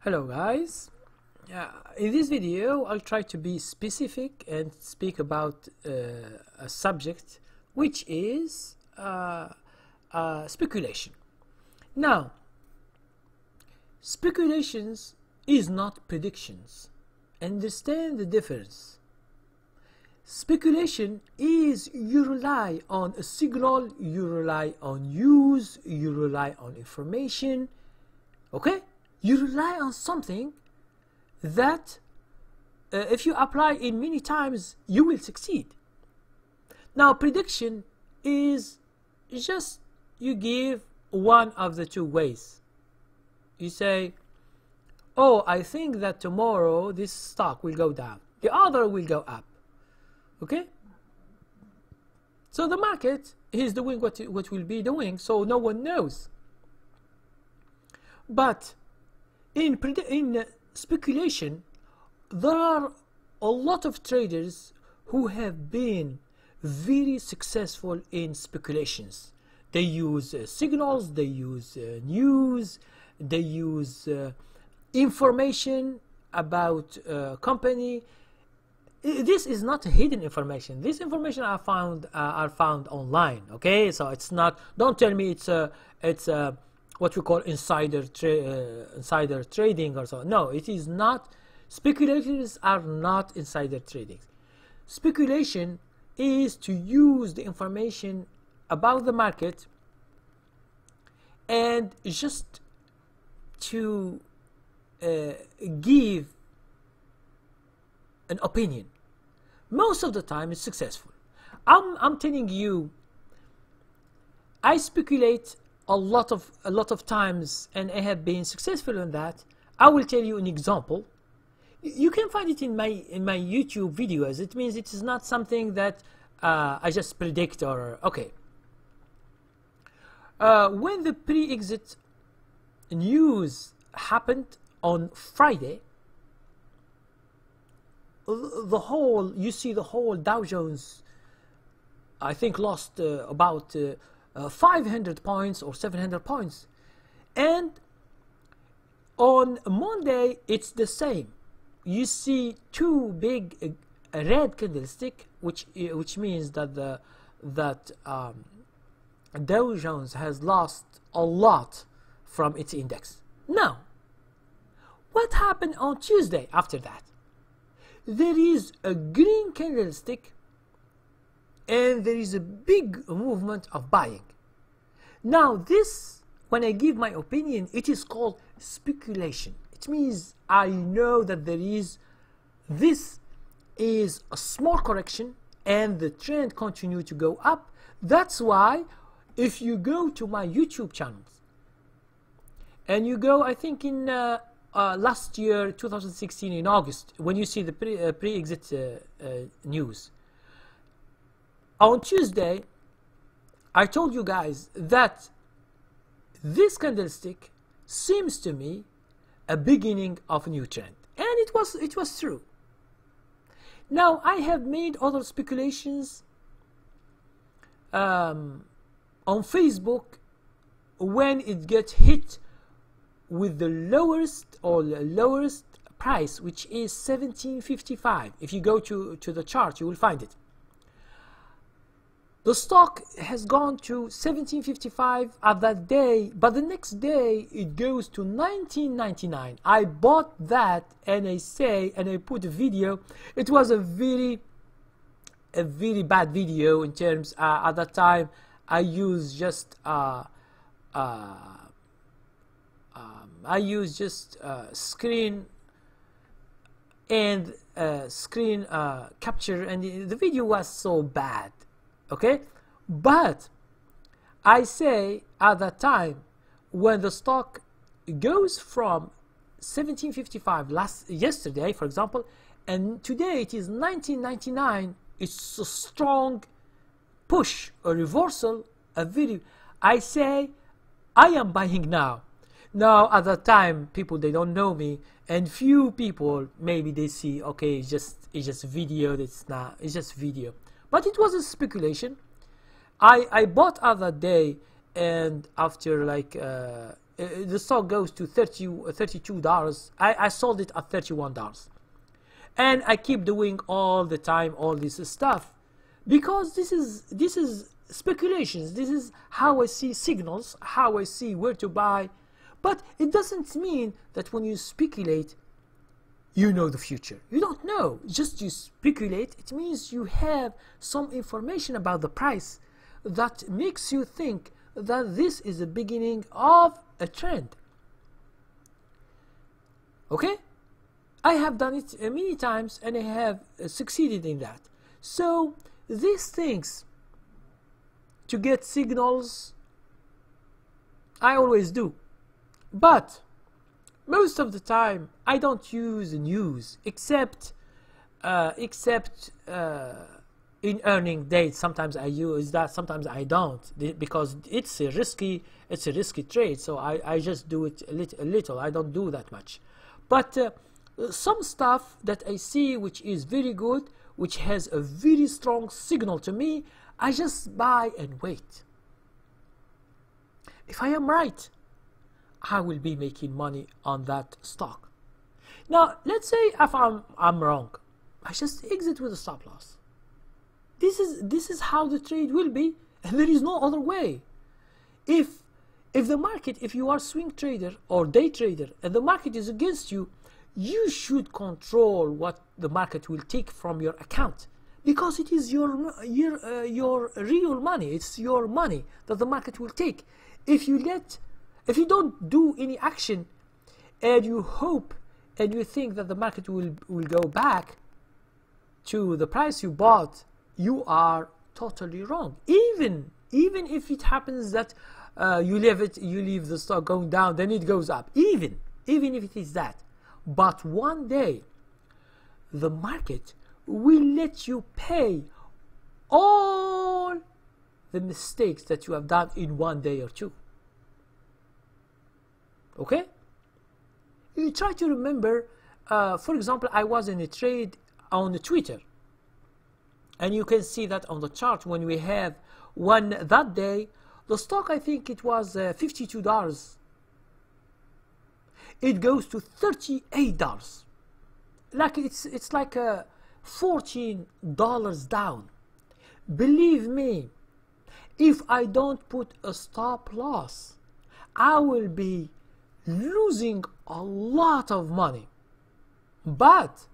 Hello guys, in this video I'll try to be specific and speak about a subject which is speculation. Now, speculations is not predictions. Understand the difference. Speculation is you rely on a signal, you rely on news, you rely on information, okay? You rely on something that if you apply it many times, you will succeed. Now, prediction is just you give one of the two ways. You say, oh, I think that tomorrow this stock will go down. The other will go up. Okay? So the market is doing what will be doing, so no one knows. But in speculation, there are a lot of traders who have been very successful in speculations. They use signals, they use news, they use information about company. This is not hidden information. This information are found online. Okay, so it's not. Don't tell me it's what we call insider trading or so. No, it is not. Speculators are not insider trading. Speculation is to use the information about the market and just to give an opinion. Most of the time it's successful. I'm telling you, I speculate a lot of times and I have been successful in that. I will tell you an example. You can find it in my YouTube videos. It means it is not something that I just predict or okay. When the pre-exit news happened on Friday, you see the whole Dow Jones, I think, lost about 500 points or 700 points, and on Monday it's the same. You see two big red candlestick, which means that Dow Jones has lost a lot from its index. Now, what happened on Tuesday after that? There is a green candlestick and there is a big movement of buying. Now this, when I give my opinion, it is called speculation. It means I know that this is a small correction and the trend continue to go up. That's why if you go to my YouTube channels and you go, I think in last year 2016 in August, when you see the pre-exit news, on Tuesday I told you guys that this candlestick seems to me a beginning of a new trend, and it was true. Now I have made other speculations on Facebook when it gets hit with the lowest price, which is 1755. If you go to the chart, you will find it. The stock has gone to 1755 at that day, but the next day it goes to 1999. I bought that and I put a video. It was a very bad video in terms at that time I used just screen and screen capture, and the video was so bad. Okay, but I say at that time, when the stock goes from 1755 yesterday, for example, and today it is 1999, it's a strong push, a reversal, a video. I say I am buying now. Now at that time, people, they don't know me, and few people maybe they see, okay, it's just video. It's just video. But it was a speculation. I bought other day, and after like the stock goes to $32, I sold it at $31, and I keep doing all the time all this stuff, because this is speculations. This is how I see signals, how I see where to buy. But it doesn't mean that when you speculate you know the future. You don't know, just you speculate. It means you have some information about the price that makes you think that this is the beginning of a trend. Okay? I have done it many times and I have succeeded in that. So these things, to get signals, I always do. But most of the time I don't use news except in earning dates. Sometimes I use that, sometimes I don't, because it's a risky trade. So I just do it a little. I don't do that much. But some stuff that I see which is very good, which has a very strong signal to me, I just buy and wait. If I am right, I will be making money on that stock. Now let's say if I'm wrong, I just exit with a stop loss. This is how the trade will be, and there is no other way. If the market, if you are swing trader or day trader and the market is against you, you should control what the market will take from your account, because it is your real money. It's your money that the market will take. If you don't do any action and you hope and you think that the market will go back to the price you bought, you are totally wrong. Even if it happens that you leave the stock going down, then it goes up. Even if it is that. But one day the market will let you pay all the mistakes that you have done in one day or two. Okay? You try to remember, for example, I was in a trade on Twitter, and you can see that on the chart when we have one that day, the stock, I think it was $52. It goes to $38. Like it's like $14 down. Believe me, if I don't put a stop loss, I will be losing a lot of money. But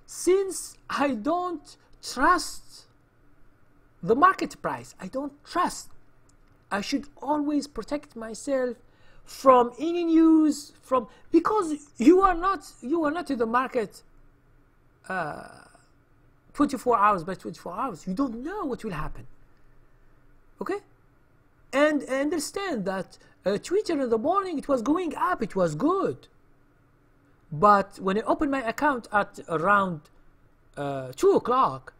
since I don't trust the market price, I don't trust, I should always protect myself from any news, because you are not in the market 24 hours by 24 hours. You don't know what will happen. Okay? And understand that Twitter in the morning, it was going up, it was good. But when I open my account at around 2 o'clock,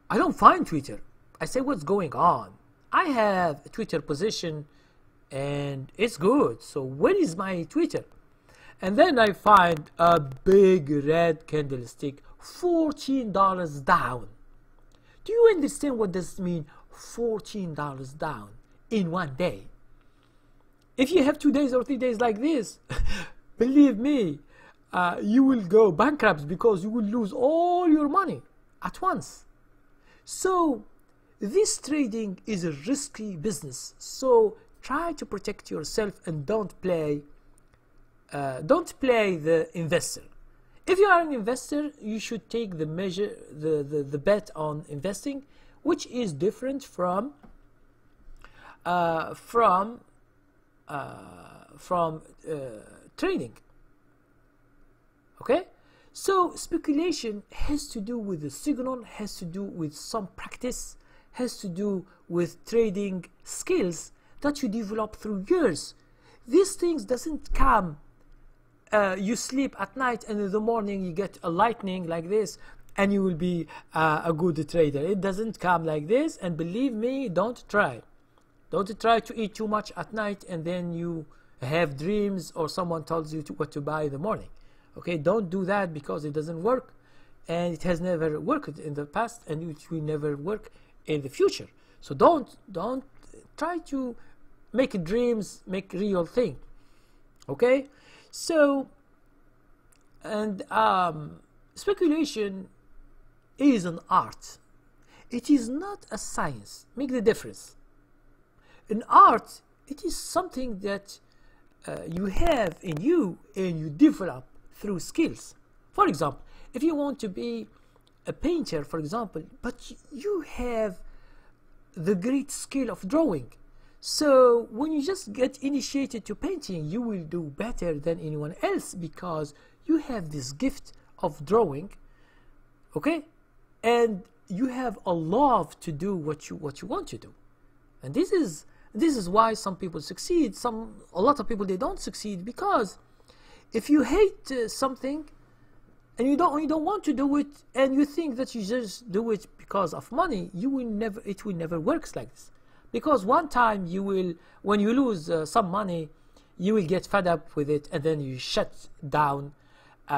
I don't find Twitter. I say, what's going on? I have a Twitter position and it's good. So where is my Twitter? And then I find a big red candlestick, $14 down. Do you understand what this means? $14 down in one day. If you have 2 days or 3 days like this, believe me, you will go bankrupt, because you will lose all your money at once. So this trading is a risky business. So try to protect yourself and don't play the investor. If you are an investor, you should take the measure, the bet on investing, which is different from trading. Okay? So speculation has to do with the signal, has to do with some practice, has to do with trading skills that you develop through years. These things doesn't come, you sleep at night and in the morning you get a lightning like this and you will be a good trader. It doesn't come like this, and believe me, don't try. Don't try to eat too much at night and then you have dreams or someone tells you what to buy in the morning. Okay, don't do that, because it doesn't work, and it has never worked in the past, and it will never work in the future. So don't try to make dreams make real thing. Okay, so and speculation is an art. It is not a science. Make the difference. In art, it is something that you have in you and you develop through skills. For example, if you want to be a painter, for example, but you have the great skill of drawing, so when you just get initiated to painting, you will do better than anyone else because you have this gift of drawing, okay, and you have a love to do what you want to do. And this is why some people succeed. A lot of people, they don't succeed because if you hate something and you don't want to do it, and you think that you just do it because of money, it will never work like this. Because one time when you lose some money, you will get fed up with it, and then you shut down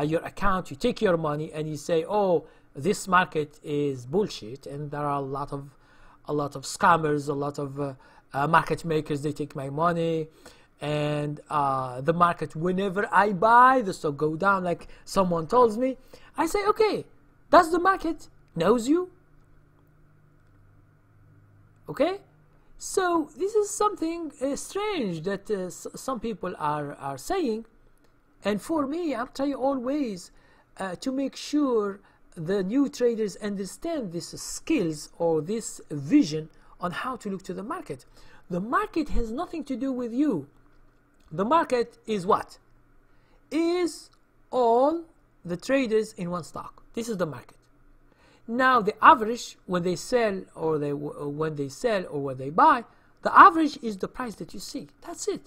your account, you take your money, and you say, oh, this market is bullshit, and there are a lot of scammers, a lot of market makers, they take my money, and the market, whenever I buy, the stock go down, like someone tells me. I say, okay, does the market knows you? Okay, so this is something strange that some people are saying, and for me, I'm trying always to make sure the new traders understand these skills or this vision on how to look to the market. The market has nothing to do with you. The market is what? Is all the traders in one stock. This is the market. Now the average, when they sell or when they buy, the average is the price that you see. That's it.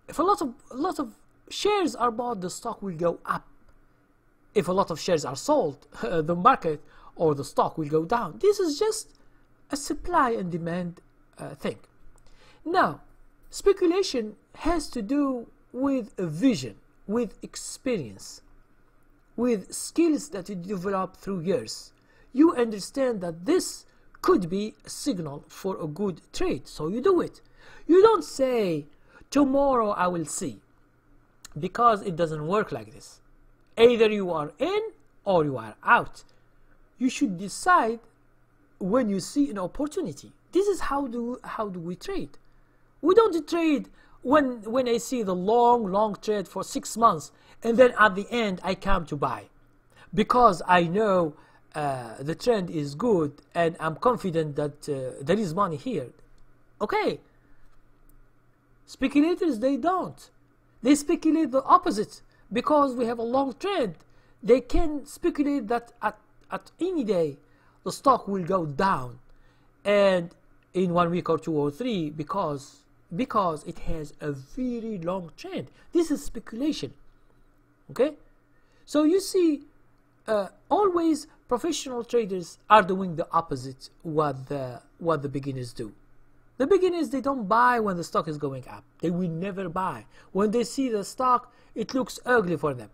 If a lot of shares are bought, the stock will go up. If a lot of shares are sold, the market or the stock will go down. This is just a supply and demand thing. Now, speculation has to do with a vision, with experience, with skills that you develop through years. You understand that this could be a signal for a good trade, so you do it. You don't say, tomorrow I will see, because it doesn't work like this. Either you are in or you are out. You should decide when you see an opportunity. This is how do we trade. We don't trade when I see the long trade for 6 months, and then at the end I come to buy because I know the trend is good and I'm confident that there is money here. Okay, speculators, they don't. They speculate the opposite. Because we have a long trend, they can speculate that at any day the stock will go down, and in 1 week or 2 or 3, because it has a very long trend. This is speculation. Okay, so you see, always professional traders are doing the opposite what the beginners do. The beginners, they don't buy when the stock is going up. They will never buy. When they see the stock, it looks ugly for them.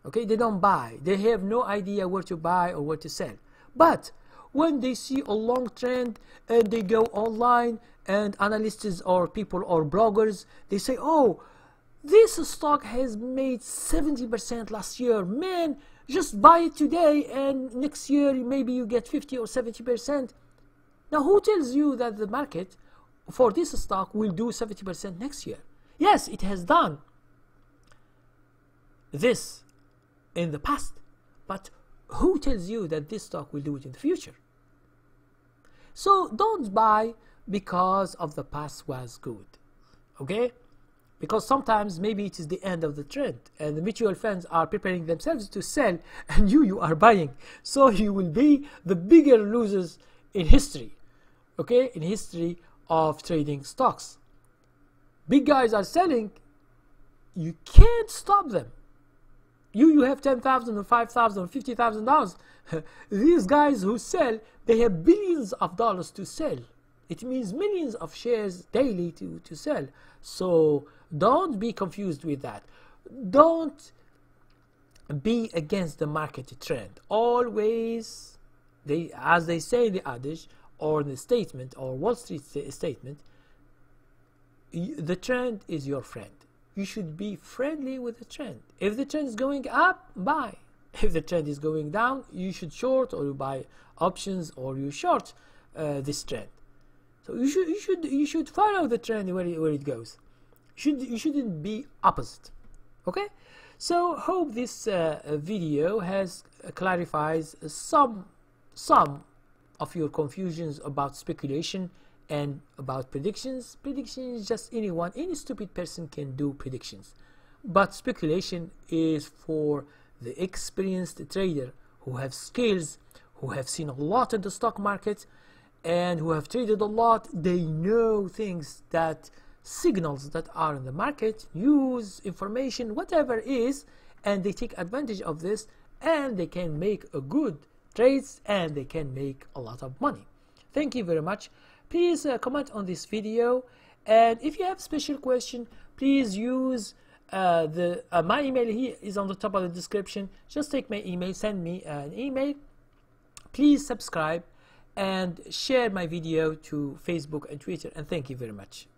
Okay, they don't buy. They have no idea where to buy or where to sell. But when they see a long trend and they go online, and analysts or people or bloggers, they say, oh, this stock has made 70% last year. Man, just buy it today and next year maybe you get 50 or 70%. Now, who tells you that the market for this stock will do 70% next year? Yes, it has done this in the past, but who tells you that this stock will do it in the future? So don't buy because of the past was good, okay? Because sometimes maybe it is the end of the trend and the mutual funds are preparing themselves to sell, and you are buying. So you will be the bigger losers in history, okay? In history of trading stocks. Big guys are selling. You can't stop them. You have $10,000 or $5,000 or $50,000. These guys who sell, they have billions of dollars to sell. It means millions of shares daily to sell. So don't be confused with that. Don't be against the market trend. Always, as they say in the adage or in the statement or Wall Street statement, the trend is your friend. you should be friendly with the trend. If the trend is going up, buy. If the trend is going down, you should short, or you buy options, or you short this trend. So you should follow the trend where it goes. You shouldn't be opposite. Okay. So hope this video has clarifies some of your confusions about speculation and about predictions. Predictions, just any stupid person can do predictions, but speculation is for the experienced trader who have skills, who have seen a lot in the stock market, and who have traded a lot. They know things, that signals that are in the market, news, information, whatever it is, and they take advantage of this, and they can make a good trades, and they can make a lot of money. Thank you very much. Please comment on this video, and if you have special question, please use my email here is on the top of the description. Just take my email, send me an email. Please subscribe and share my video to Facebook and Twitter, and thank you very much.